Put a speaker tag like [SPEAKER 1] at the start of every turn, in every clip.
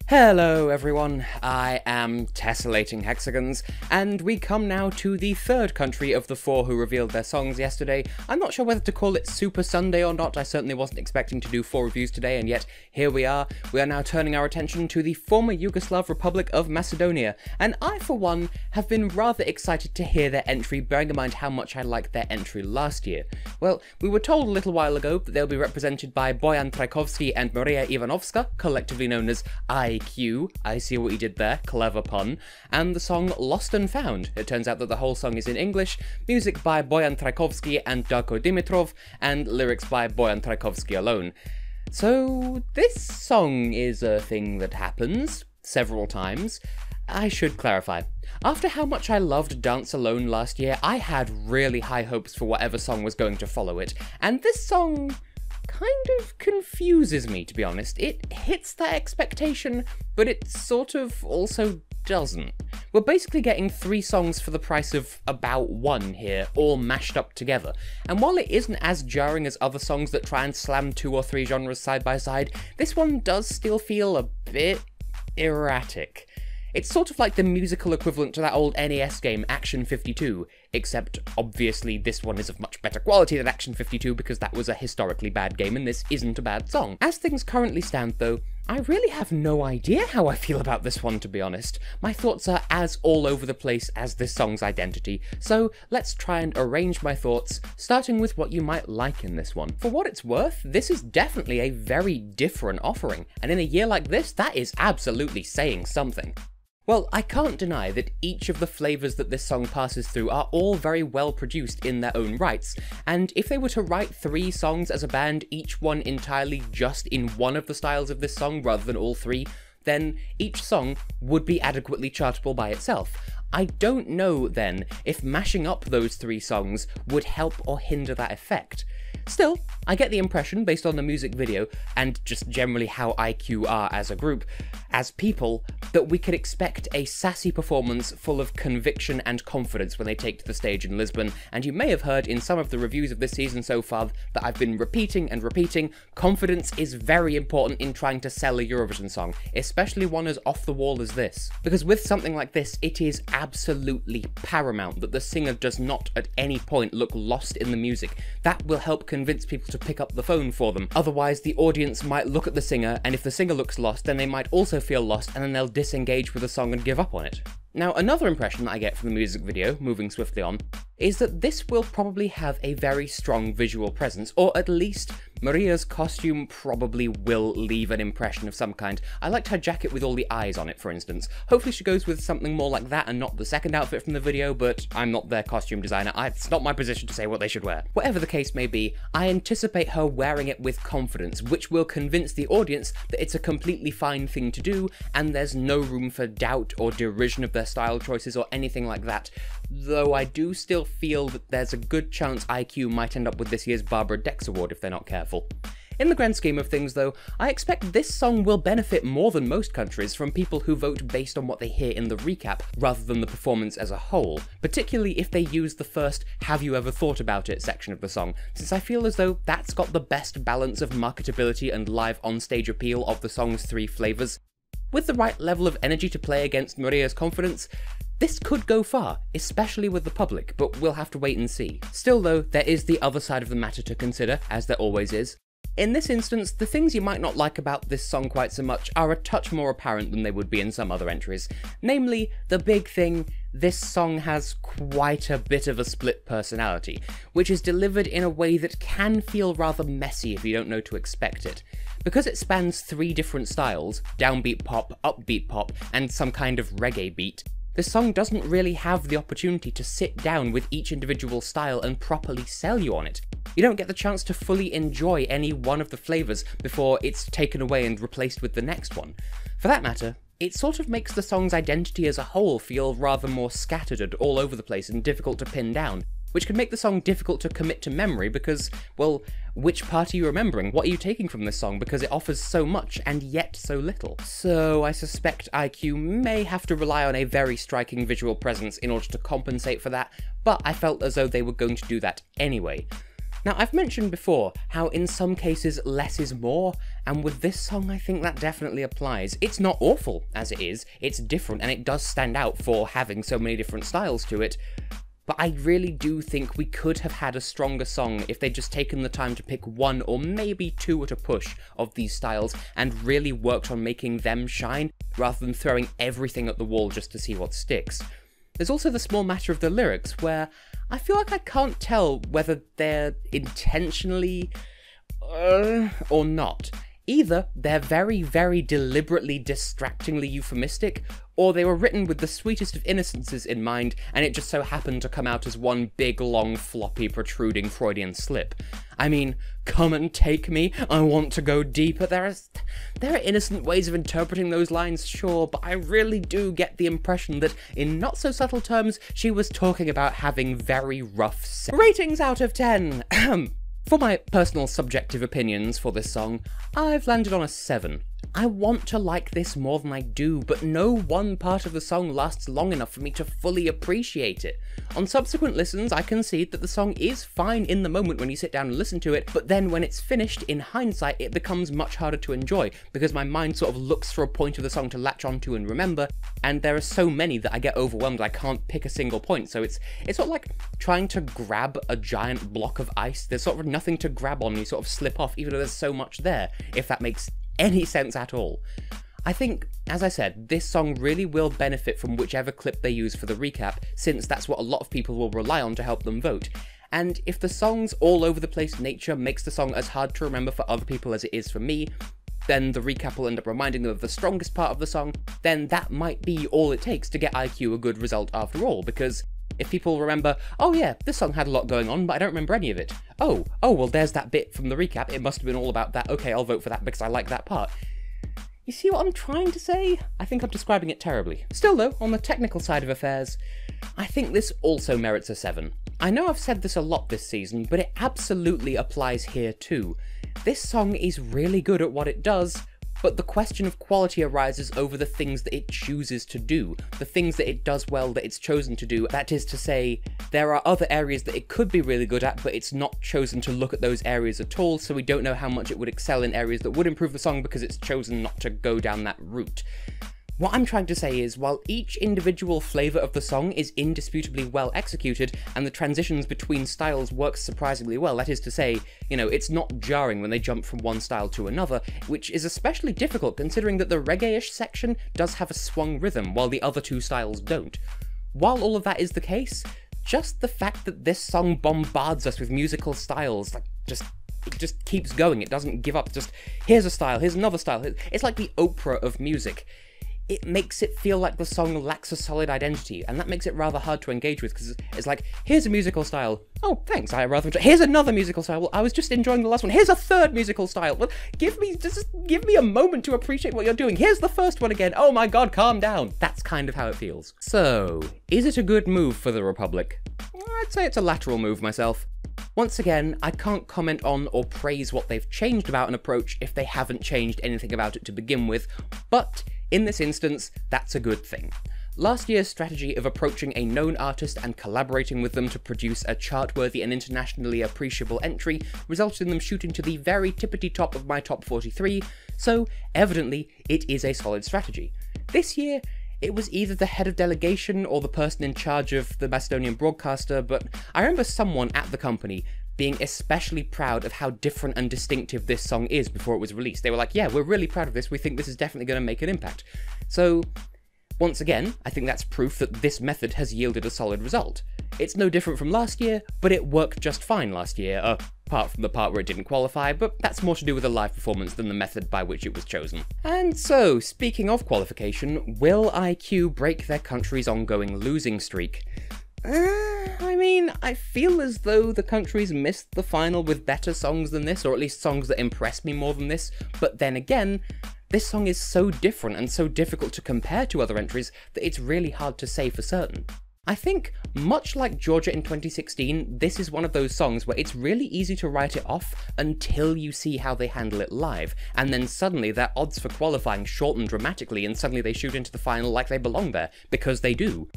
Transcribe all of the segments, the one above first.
[SPEAKER 1] Hello everyone, I am Tessellating Hexagons, and we come now to the third country of the four who revealed their songs yesterday. I'm not sure whether to call it Super Sunday or not. I certainly wasn't expecting to do 4 reviews today, and yet here we are. We are now turning our attention to the former Yugoslav Republic of Macedonia, and I for one have been rather excited to hear their entry, bearing in mind how much I liked their entry last year. Well, we were told a little while ago that they'll be represented by Bojan Trajkovski and Maria Ivanovska, collectively known as IQ. I see what you did there, clever pun, and the song Lost and Found. It turns out that the whole song is in English, music by Bojan Trajkovski and Darko Dimitrov, and lyrics by Bojan Trajkovski alone. So this song is a thing that happens several times. I should clarify. After how much I loved Dance Alone last year, I had really high hopes for whatever song was going to follow it, and this song kind of confuses me, to be honest. It hits that expectation, but it sort of also doesn't. We're basically getting 3 songs for the price of about 1 here, all mashed up together. And while it isn't as jarring as other songs that try and slam 2 or 3 genres side by side, this one does still feel a bit erratic. It's sort of like the musical equivalent to that old NES game Action 52, except obviously this one is of much better quality than Action 52 because that was a historically bad game and this isn't a bad song. As things currently stand though, I really have no idea how I feel about this one, to be honest. My thoughts are as all over the place as this song's identity, so let's try and arrange my thoughts, starting with what you might like in this one. For what it's worth, this is definitely a very different offering, and in a year like this, that is absolutely saying something. Well, I can't deny that each of the flavours that this song passes through are all very well produced in their own rights, and if they were to write 3 songs as a band, each one entirely just in one of the styles of this song rather than all 3, then each song would be adequately chartable by itself. I don't know, then, if mashing up those 3 songs would help or hinder that effect. Still, I get the impression, based on the music video, and just generally how IQ are as a group, as people, that we could expect a sassy performance full of conviction and confidence when they take to the stage in Lisbon, and you may have heard in some of the reviews of this season so far that I've been repeating and repeating, confidence is very important in trying to sell a Eurovision song, especially one as off the wall as this. Because with something like this, it is absolutely paramount that the singer does not at any point look lost in the music. That will help convince people to pick up the phone for them. Otherwise, the audience might look at the singer, and if the singer looks lost, then they might also feel lost, and then they'll disengage with the song and give up on it. Now, another impression that I get from the music video, moving swiftly on, is that this will probably have a very strong visual presence, or at least Maria's costume probably will leave an impression of some kind. I liked her jacket with all the eyes on it, for instance. Hopefully she goes with something more like that and not the second outfit from the video, but I'm not their costume designer. It's not my position to say what they should wear. Whatever the case may be, I anticipate her wearing it with confidence, which will convince the audience that it's a completely fine thing to do, and there's no room for doubt or derision of their style choices or anything like that. Though I do still feel that there's a good chance IQ might end up with this year's Barbara Dex Award if they're not careful. In the grand scheme of things though, I expect this song will benefit more than most countries from people who vote based on what they hear in the recap rather than the performance as a whole, particularly if they use the first "Have you ever thought about it" section of the song, since I feel as though that's got the best balance of marketability and live on-stage appeal of the song's 3 flavours. With the right level of energy to play against Maria's confidence, this could go far, especially with the public, but we'll have to wait and see. Still though, there is the other side of the matter to consider, as there always is. In this instance, the things you might not like about this song quite so much are a touch more apparent than they would be in some other entries. Namely, the big thing, this song has quite a bit of a split personality, which is delivered in a way that can feel rather messy if you don't know to expect it. Because it spans 3 different styles, downbeat pop, upbeat pop, and some kind of reggae beat, this song doesn't really have the opportunity to sit down with each individual style and properly sell you on it. You don't get the chance to fully enjoy any one of the flavours before it's taken away and replaced with the next one. For that matter, it sort of makes the song's identity as a whole feel rather more scattered and all over the place and difficult to pin down, which could make the song difficult to commit to memory because, well, which part are you remembering? What are you taking from this song? Because it offers so much and yet so little. So I suspect IQ may have to rely on a very striking visual presence in order to compensate for that, but I felt as though they were going to do that anyway. Now, I've mentioned before how in some cases less is more, and with this song I think that definitely applies. It's not awful as it is, it's different, and it does stand out for having so many different styles to it, but I really do think we could have had a stronger song if they'd just taken the time to pick one or maybe two at a push of these styles and really worked on making them shine, rather than throwing everything at the wall just to see what sticks. There's also the small matter of the lyrics, where I feel like I can't tell whether they're intentionally or not. Either they're very, very deliberately distractingly euphemistic, or they were written with the sweetest of innocences in mind, and it just so happened to come out as one big, long, floppy, protruding Freudian slip. I mean, come and take me, I want to go deeper. There are innocent ways of interpreting those lines, sure, but I really do get the impression that, in not so subtle terms, she was talking about having very rough sex. Ratings out of 10! For my personal subjective opinions for this song, I've landed on a 7. I want to like this more than I do, but no one part of the song lasts long enough for me to fully appreciate it. On subsequent listens, I concede that the song is fine in the moment when you sit down and listen to it, but then when it's finished, in hindsight, it becomes much harder to enjoy, because my mind sort of looks for a point of the song to latch onto and remember, and there are so many that I get overwhelmed I can't pick a single point, so it's sort of like trying to grab a giant block of ice. There's sort of nothing to grab on, you sort of slip off, even though there's so much there, if that makes any sense at all. I think, as I said, this song really will benefit from whichever clip they use for the recap, since that's what a lot of people will rely on to help them vote. And if the song's all over the place nature makes the song as hard to remember for other people as it is for me, then the recap will end up reminding them of the strongest part of the song, then that might be all it takes to get IQ a good result after all, because if people remember, oh yeah, this song had a lot going on, but I don't remember any of it. Oh, well there's that bit from the recap, it must have been all about that, okay, I'll vote for that because I like that part. You see what I'm trying to say? I think I'm describing it terribly. Still though, on the technical side of affairs, I think this also merits a 7. I know I've said this a lot this season, but it absolutely applies here too. This song is really good at what it does, but the question of quality arises over the things that it chooses to do, the things that it does well that it's chosen to do. That is to say, there are other areas that it could be really good at, but it's not chosen to look at those areas at all, so we don't know how much it would excel in areas that would improve the song because it's chosen not to go down that route. What I'm trying to say is, while each individual flavour of the song is indisputably well executed, and the transitions between styles work surprisingly well, that is to say, you know, it's not jarring when they jump from one style to another, which is especially difficult considering that the reggae-ish section does have a swung rhythm, while the other two styles don't. While all of that is the case, just the fact that this song bombards us with musical styles, like, it just keeps going, it doesn't give up, just, here's a style, here's another style, it's like the Oprah of music. It makes it feel like the song lacks a solid identity, and that makes it rather hard to engage with, because it's like, here's a musical style, oh, thanks, I rather enjoy, here's another musical style, well, I was just enjoying the last one, here's a third musical style, well, give me a moment to appreciate what you're doing, here's the first one again, oh my god, calm down. That's kind of how it feels. So, is it a good move for the Republic? I'd say it's a lateral move myself. Once again, I can't comment on or praise what they've changed about an approach if they haven't changed anything about it to begin with, but in this instance, that's a good thing. Last year's strategy of approaching a known artist and collaborating with them to produce a chart-worthy and internationally appreciable entry resulted in them shooting to the very tippity top of my top 43, so evidently it is a solid strategy. This year, it was either the head of delegation or the person in charge of the Macedonian broadcaster, but I remember someone at the company being especially proud of how different and distinctive this song is before it was released. They were like, yeah, we're really proud of this, we think this is definitely going to make an impact. So, once again, I think that's proof that this method has yielded a solid result. It's no different from last year, but it worked just fine last year, apart from the part where it didn't qualify, but that's more to do with the live performance than the method by which it was chosen. And so, speaking of qualification, will IQ break their country's ongoing losing streak? I mean, I feel as though the country's missed the final with better songs than this, or at least songs that impress me more than this, but then again, this song is so different and so difficult to compare to other entries that it's really hard to say for certain. I think, much like Georgia in 2016, this is one of those songs where it's really easy to write it off until you see how they handle it live, and then suddenly their odds for qualifying shorten dramatically and suddenly they shoot into the final like they belong there, because they do.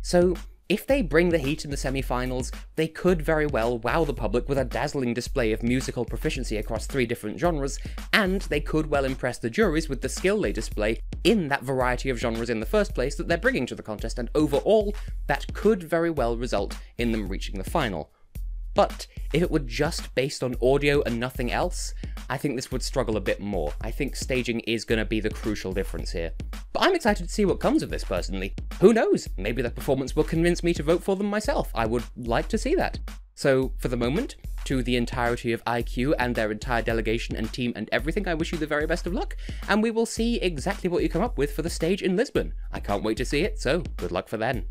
[SPEAKER 1] So, If they bring the heat in the semi-finals, they could very well wow the public with a dazzling display of musical proficiency across 3 different genres, and they could well impress the juries with the skill they display in that variety of genres in the first place that they're bringing to the contest, and overall, that could very well result in them reaching the final. But if it were just based on audio and nothing else, I think this would struggle a bit more. I think staging is going to be the crucial difference here. But I'm excited to see what comes of this personally. Who knows? Maybe the performance will convince me to vote for them myself. I would like to see that. So for the moment, to the entirety of IQ and their entire delegation and team and everything, I wish you the very best of luck, and we will see exactly what you come up with for the stage in Lisbon. I can't wait to see it, so good luck for then.